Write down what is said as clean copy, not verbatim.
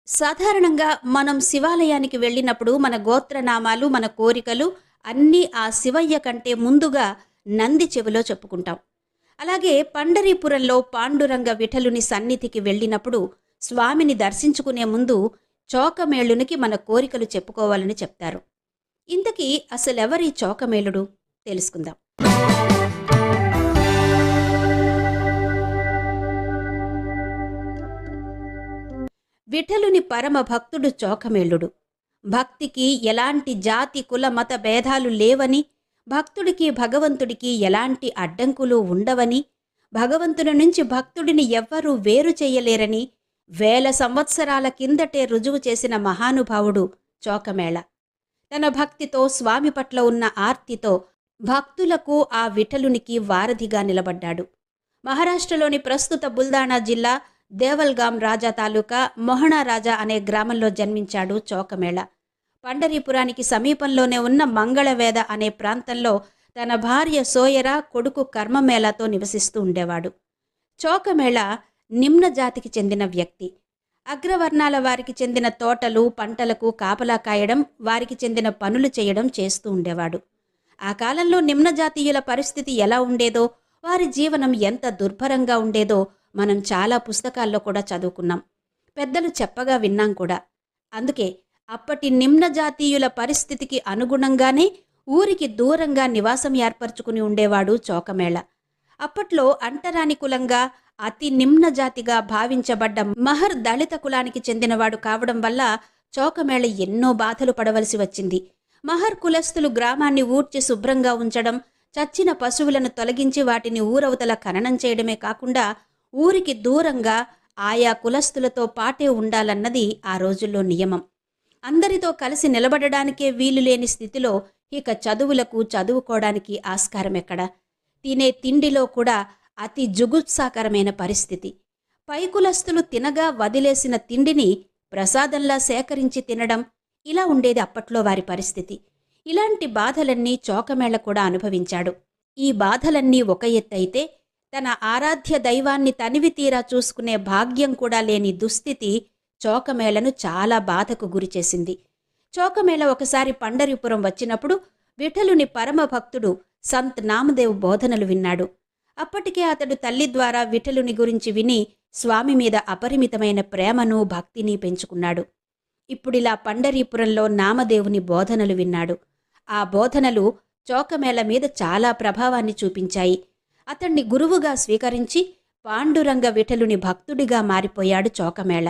సాధారణంగా మనం శివాలయానికి వెళ్ళినప్పుడు మన గోత్రనామాలు, మన కోరికలు అన్నీ ఆ శివయ్య కంటే ముందుగా నంది చెవిలో చెప్పుకుంటాం. అలాగే పండరీపురంలో పాండురంగ విఠలుని సన్నిధికి వెళ్ళినప్పుడు స్వామిని దర్శించుకునే ముందు చోకమేళునికి మన కోరికలు చెప్పుకోవాలని చెప్తారు. ఇంతకీ అసలెవరి చోకమేళుడు తెలుసుకుందాం. విఠలుని పరమ భక్తుడు చోకమేళుడు. భక్తికి ఎలాంటి జాతి కుల మత భేదాలు లేవని, భక్తుడికి భగవంతుడికి ఎలాంటి అడ్డంకులు ఉండవని, భగవంతుని నుంచి భక్తుడిని ఎవ్వరూ వేరు చెయ్యలేరని వేల సంవత్సరాల కిందటే రుజువు చేసిన మహానుభావుడు చోకమేళ. తన భక్తితో, స్వామి పట్ల ఉన్న ఆర్తితో భక్తులకు ఆ విఠలునికి వారధిగా నిలబడ్డాడు. మహారాష్ట్రలోని ప్రస్తుత బుల్దానా జిల్లా దేవల్గాం రాజా తాలూకా మొహణా రాజా అనే గ్రామంలో జన్మించాడు చోకమేళ. పండరీపురానికి సమీపంలోనే ఉన్న మంగళవేద అనే ప్రాంతంలో తన భార్య సోయర, కొడుకు కర్మమేళతో నివసిస్తూ ఉండేవాడు. చోకమేళ నిమ్న జాతికి చెందిన వ్యక్తి. అగ్రవర్ణాల వారికి చెందిన తోటలు, పంటలకు కాపలా కాయడం, వారికి చెందిన పనులు చేయడం చేస్తూ ఉండేవాడు. ఆ కాలంలో నిమ్న జాతీయుల పరిస్థితి ఎలా ఉండేదో, వారి జీవనం ఎంత దుర్భరంగా ఉండేదో మనం చాలా పుస్తకాల్లో కూడా చదువుకున్నాం, పెద్దలు చెప్పగా విన్నాం కూడా. అందుకే అప్పటి నిమ్న జాతీయుల పరిస్థితికి అనుగుణంగానే ఊరికి దూరంగా నివాసం ఏర్పరచుకుని ఉండేవాడు చోకమేళ. అప్పట్లో అంటరాని కులంగా, అతి నిమ్న జాతిగా భావించబడ్డ మహర్ దళిత కులానికి చెందినవాడు కావడం వల్ల చోకమేళ ఎన్నో బాధలు పడవలసి వచ్చింది. మహర్ కులస్తులు గ్రామాన్ని ఊడ్చి శుభ్రంగా ఉంచడం, చచ్చిన పశువులను తొలగించి వాటిని ఊరవతల ఖననం చేయడమే కాకుండా ఊరికి దూరంగా ఆయా కులస్తులతో పాటే ఉండాలన్నది ఆ రోజుల్లో నియమం. అందరితో కలిసి నిలబడడానికే వీలు లేని స్థితిలో ఇక చదువులకు, చదువుకోవడానికి ఆస్కారం ఎక్కడ? తినే తిండిలో కూడా అతి జుగుప్సాకరమైన పరిస్థితి. పై కులస్తులు తినగా వదిలేసిన తిండిని ప్రసాదంలా సేకరించి తినడం, ఇలా ఉండేది అప్పట్లో వారి పరిస్థితి. ఇలాంటి బాధలన్నీ చోకమేళ కూడా అనుభవించాడు. ఈ బాధలన్నీ ఒక ఎత్తైతే తన ఆరాధ్య దైవాన్ని తనివి తీరా చూసుకునే భాగ్యం కూడా లేని దుస్థితి చోకమేళను చాలా బాధకు గురిచేసింది. చోకమేళ ఒకసారి పండరీపురం వచ్చినప్పుడు విఠలుని పరమ భక్తుడు సంత్ నామదేవ్ బోధనలు విన్నాడు. అప్పటికే అతడు తల్లి ద్వారా విఠలుని గురించి విని స్వామి మీద అపరిమితమైన ప్రేమను, భక్తిని పెంచుకున్నాడు. ఇప్పుడిలా పండరీపురంలో నామదేవుని బోధనలు విన్నాడు. ఆ బోధనలు చోకమేళ మీద చాలా ప్రభావాన్ని చూపించాయి. అతణ్ణి గురువుగా స్వీకరించి పాండురంగ విఠలుని భక్తుడిగా మారిపోయాడు చోకమేళ.